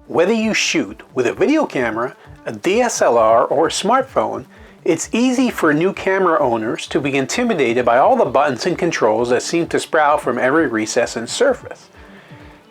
Whether you shoot with a video camera, a DSLR, or a smartphone, it's easy for new camera owners to be intimidated by all the buttons and controls that seem to sprout from every recess and surface.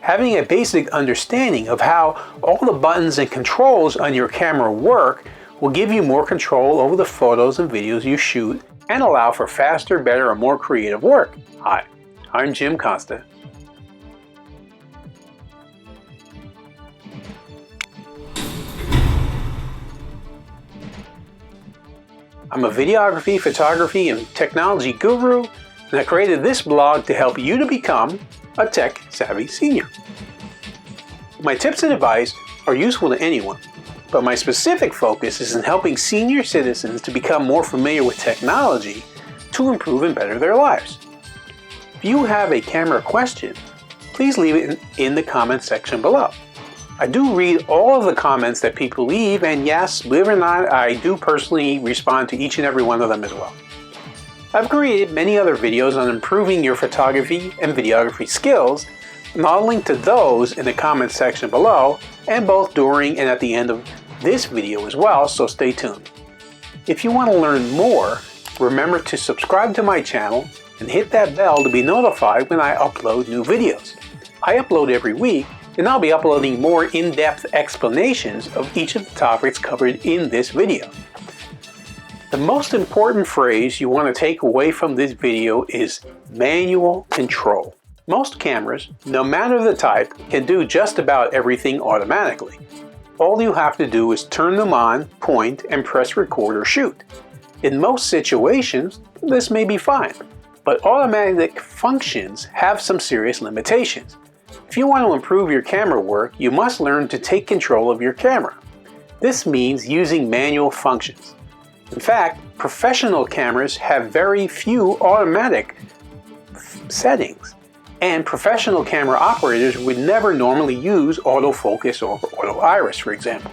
Having a basic understanding of how all the buttons and controls on your camera work will give you more control over the photos and videos you shoot and allow for faster, better, and more creative work. Hi, I'm Jim Costa. I'm a videography, photography, and technology guru, and I created this blog to help you to become a tech-savvy senior. My tips and advice are useful to anyone, but my specific focus is in helping senior citizens to become more familiar with technology to improve and better their lives. If you have a camera question, please leave it in the comments section below. I do read all of the comments that people leave, and yes, believe it or not, I do personally respond to each and every one of them as well. I've created many other videos on improving your photography and videography skills, and I'll link to those in the comments section below, and both during and at the end of this video as well, so stay tuned. If you want to learn more, remember to subscribe to my channel and hit that bell to be notified when I upload new videos. I upload every week, and I'll be uploading more in-depth explanations of each of the topics covered in this video. The most important phrase you want to take away from this video is manual control. Most cameras, no matter the type, can do just about everything automatically. All you have to do is turn them on, point, and press record or shoot. In most situations, this may be fine, but automatic functions have some serious limitations. If you want to improve your camera work, you must learn to take control of your camera. This means using manual functions. In fact, professional cameras have very few automatic settings, and professional camera operators would never normally use autofocus or auto iris, for example.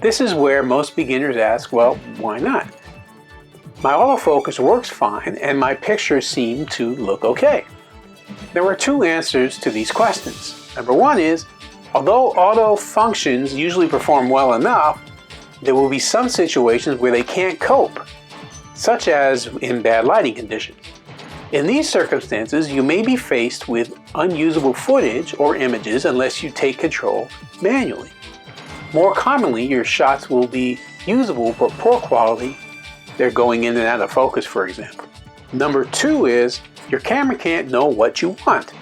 This is where most beginners ask, well, why not? My autofocus works fine and my pictures seem to look okay. There are two answers to these questions. Number one is, although auto functions usually perform well enough, there will be some situations where they can't cope, such as in bad lighting conditions. In these circumstances, you may be faced with unusable footage or images unless you take control manually. More commonly, your shots will be usable but poor quality. They're going in and out of focus, for example. Number two is, your camera can't know what you want.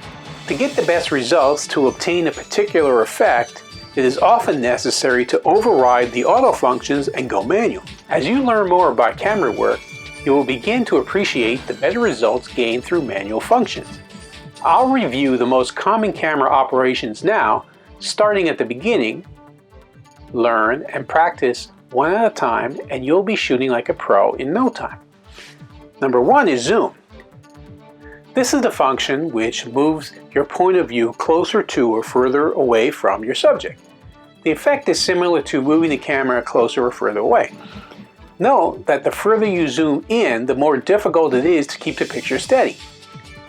To get the best results to obtain a particular effect, it is often necessary to override the auto functions and go manual. As you learn more about camera work, you will begin to appreciate the better results gained through manual functions. I'll review the most common camera operations now, starting at the beginning. Learn and practice one at a time, and you'll be shooting like a pro in no time. Number one is zoom. This is the function which moves your point of view closer to or further away from your subject. The effect is similar to moving the camera closer or further away. Note that the further you zoom in, the more difficult it is to keep the picture steady.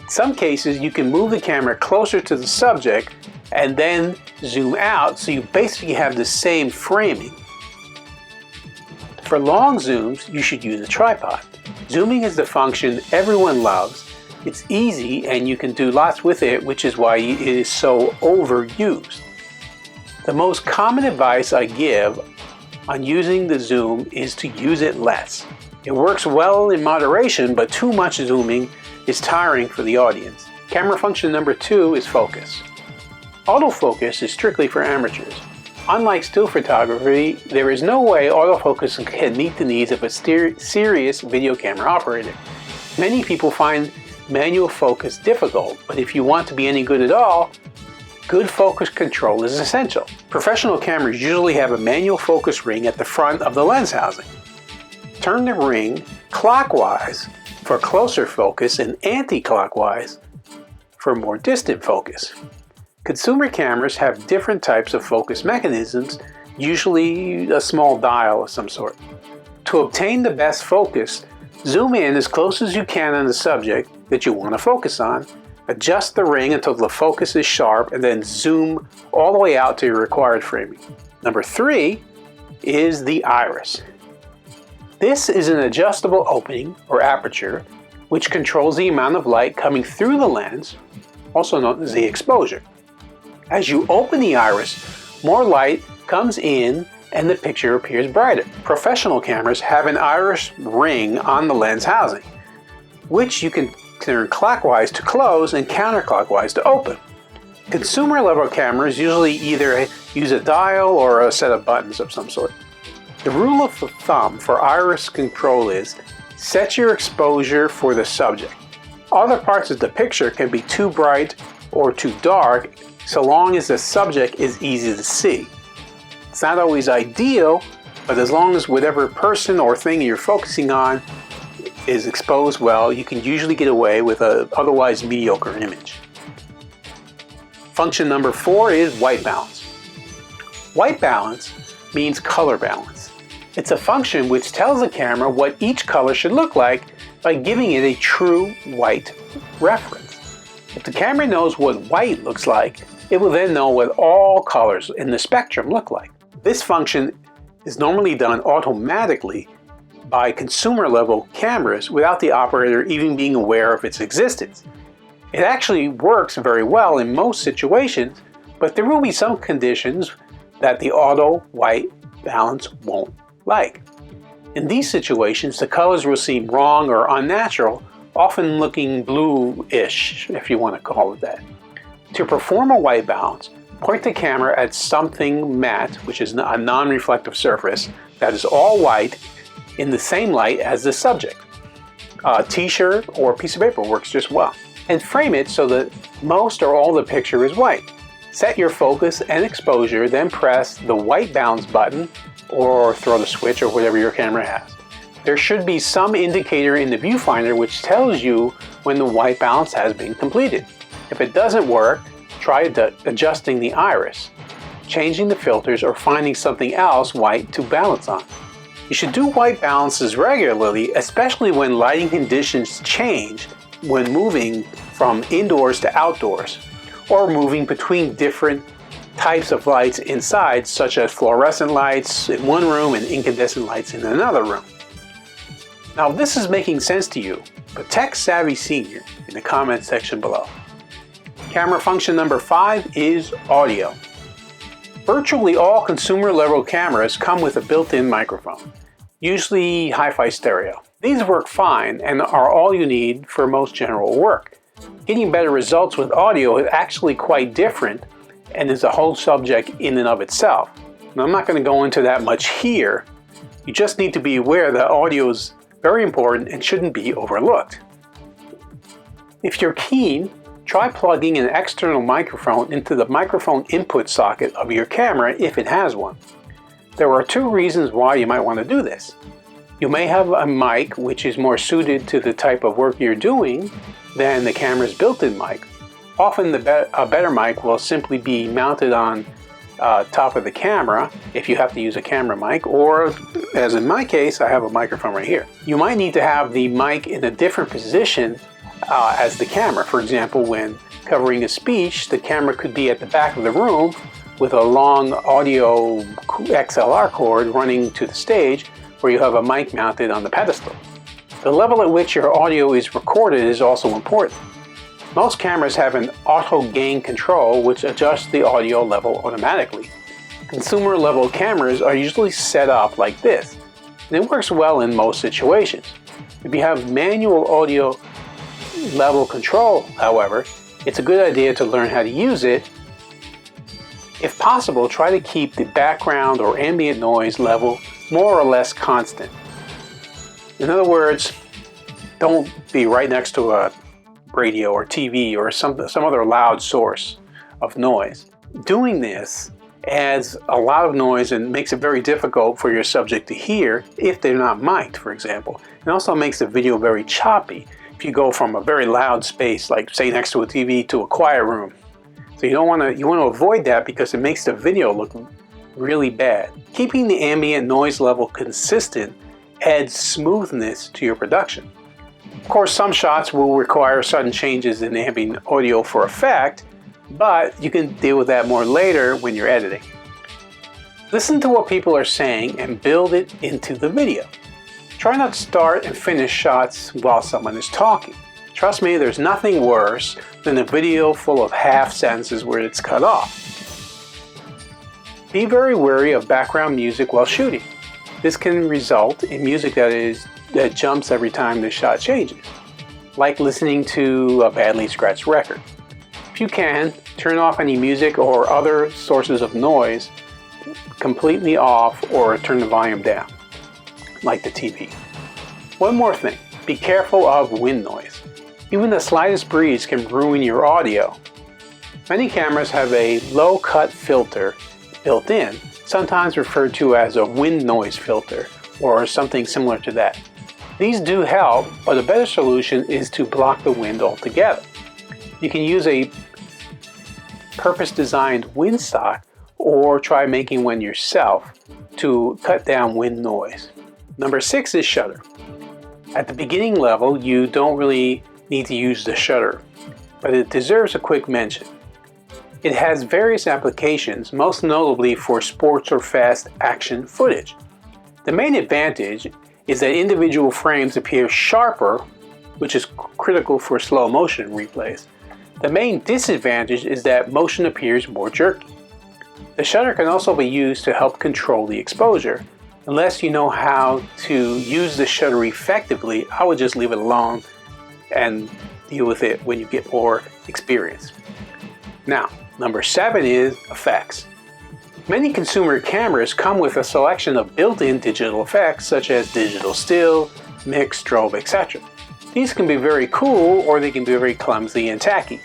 In some cases, you can move the camera closer to the subject and then zoom out, so you basically have the same framing. For long zooms, you should use a tripod. Zooming is the function everyone loves. It's easy and you can do lots with it, which is why it is so overused. The most common advice I give on using the zoom is to use it less. It works well in moderation, but too much zooming is tiring for the audience. Camera function number two is focus. Autofocus is strictly for amateurs. Unlike still photography, there is no way autofocus can meet the needs of a serious video camera operator. Many people find manual focus difficult, but if you want to be any good at all, good focus control is essential. Professional cameras usually have a manual focus ring at the front of the lens housing. Turn the ring clockwise for closer focus and anti-clockwise for more distant focus. Consumer cameras have different types of focus mechanisms, usually a small dial of some sort. To obtain the best focus, zoom in as close as you can on the subject that you want to focus on, Adjust the ring until the focus is sharp and then zoom all the way out to your required framing. Number 3 is the iris. This is an adjustable opening or aperture which controls the amount of light coming through the lens, also known as the exposure. As you open the iris, more light comes in and the picture appears brighter. Professional cameras have an iris ring on the lens housing, which you can turn clockwise to close and counterclockwise to open. Consumer level cameras usually either use a dial or a set of buttons of some sort. The rule of thumb for iris control is set your exposure for the subject. Other parts of the picture can be too bright or too dark so long as the subject is easy to see. It's not always ideal, but as long as whatever person or thing you're focusing on is exposed well, you can usually get away with an otherwise mediocre image. Function number 4 is white balance. White balance means color balance. It's a function which tells the camera what each color should look like by giving it a true white reference. If the camera knows what white looks like, it will then know what all colors in the spectrum look like. This function is normally done automatically by consumer level cameras without the operator even being aware of its existence. It actually works very well in most situations, but there will be some conditions that the auto white balance won't like. In these situations, the colors will seem wrong or unnatural, often looking blue-ish, if you want to call it that. To perform a white balance, point the camera at something matte, which is a non-reflective surface, that is all white in the same light as the subject. A t-shirt or a piece of paper works just well. And frame it so that most or all the picture is white. Set your focus and exposure, then press the white balance button or throw the switch or whatever your camera has. There should be some indicator in the viewfinder which tells you when the white balance has been completed. If it doesn't work, try adjusting the iris, changing the filters, or finding something else white to balance on. You should do white balances regularly, especially when lighting conditions change when moving from indoors to outdoors, or moving between different types of lights inside, such as fluorescent lights in one room and incandescent lights in another room. Now, if this is making sense to you, put Tech Savvy Senior in the comment section below. Camera function number 5 is audio. Virtually all consumer level cameras come with a built-in microphone, usually hi-fi stereo. These work fine and are all you need for most general work. Getting better results with audio is actually quite different and is a whole subject in and of itself. Now, I'm not going to go into that much here. You just need to be aware that audio is very important and shouldn't be overlooked. If you're keen, try plugging an external microphone into the microphone input socket of your camera if it has one. There are 2 reasons why you might want to do this. You may have a mic which is more suited to the type of work you're doing than the camera's built-in mic. Often a better mic will simply be mounted on top of the camera if you have to use a camera mic, or as in my case, I have a microphone right here. You might need to have the mic in a different position as the camera. For example, when covering a speech, the camera could be at the back of the room with a long audio XLR cord running to the stage where you have a mic mounted on the pedestal. The level at which your audio is recorded is also important. Most cameras have an auto gain control which adjusts the audio level automatically. Consumer level cameras are usually set up like this, and it works well in most situations. If you have manual audio level control, however, it's a good idea to learn how to use it. If possible, try to keep the background or ambient noise level more or less constant. In other words, don't be right next to a radio or TV or some other loud source of noise. Doing this adds a lot of noise and makes it very difficult for your subject to hear if they're not mic'd, for example. It also makes the video very choppy if you go from a very loud space, like say next to a TV, to a quiet room. So you want to avoid that because it makes the video look really bad. Keeping the ambient noise level consistent adds smoothness to your production. Of course, some shots will require sudden changes in ambient audio for effect, but you can deal with that more later when you're editing. Listen to what people are saying and build it into the video. Try not to start and finish shots while someone is talking. Trust me, there's nothing worse than a video full of half sentences where it's cut off. Be very wary of background music while shooting. This can result in music that jumps every time the shot changes, like listening to a badly scratched record. If you can, turn off any music or other sources of noise completely off or turn the volume down, like the TV. One more thing, be careful of wind noise. Even the slightest breeze can ruin your audio. Many cameras have a low-cut filter built in, sometimes referred to as a wind noise filter or something similar to that. These do help, but a better solution is to block the wind altogether. You can use a purpose-designed windsock or try making one yourself to cut down wind noise. Number 6 is shutter. At the beginning level, you don't really need to use the shutter, but it deserves a quick mention. It has various applications, most notably for sports or fast action footage. The main advantage is that individual frames appear sharper, which is critical for slow motion replays. The main disadvantage is that motion appears more jerky. The shutter can also be used to help control the exposure. Unless you know how to use the shutter effectively, I would just leave it alone and deal with it when you get more experience. Now, number 7 is effects. Many consumer cameras come with a selection of built-in digital effects such as digital still, mix, strobe, etc. These can be very cool or they can be very clumsy and tacky.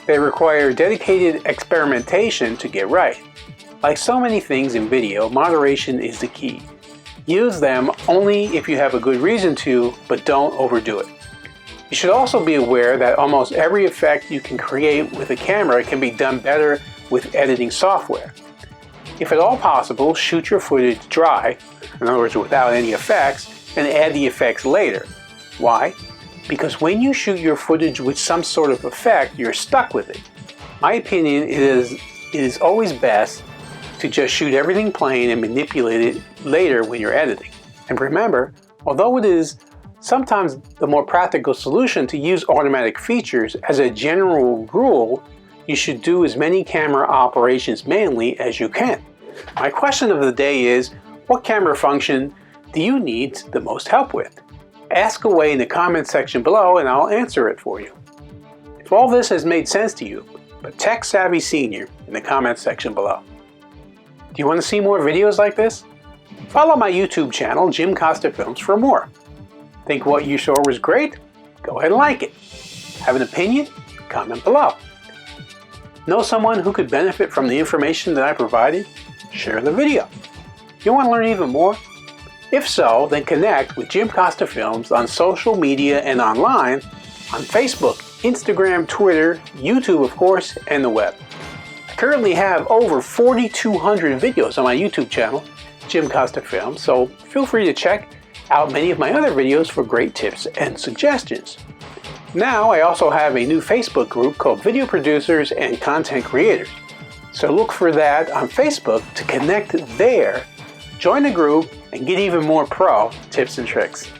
They require dedicated experimentation to get right. Like so many things in video, moderation is the key. Use them only if you have a good reason to, but don't overdo it. You should also be aware that almost every effect you can create with a camera can be done better with editing software. If at all possible, shoot your footage dry, in other words without any effects, and add the effects later. Why? Because when you shoot your footage with some sort of effect, you're stuck with it. My opinion is it is always best to just shoot everything plain and manipulate it later when you're editing. And remember, although it is sometimes the more practical solution to use automatic features, as a general rule, you should do as many camera operations manually as you can. My question of the day is, what camera function do you need the most help with? Ask away in the comment section below and I'll answer it for you. If all this has made sense to you, but Tech Savvy Senior in the comment section below. Do you want to see more videos like this? Follow my YouTube channel, jimcostafilms, for more. Think what you saw was great? Go ahead and like it. Have an opinion? Comment below. Know someone who could benefit from the information that I provided? Share the video. You want to learn even more? If so, then connect with Jim Costa Films on social media and online on Facebook, Instagram, Twitter, YouTube of course, and the web. I currently have over 4,200 videos on my YouTube channel, Jim Costa Films, so feel free to check out many of my other videos for great tips and suggestions. Now I also have a new Facebook group called Video Producers and Content Creators. So look for that on Facebook to connect there, join the group, and get even more pro tips and tricks.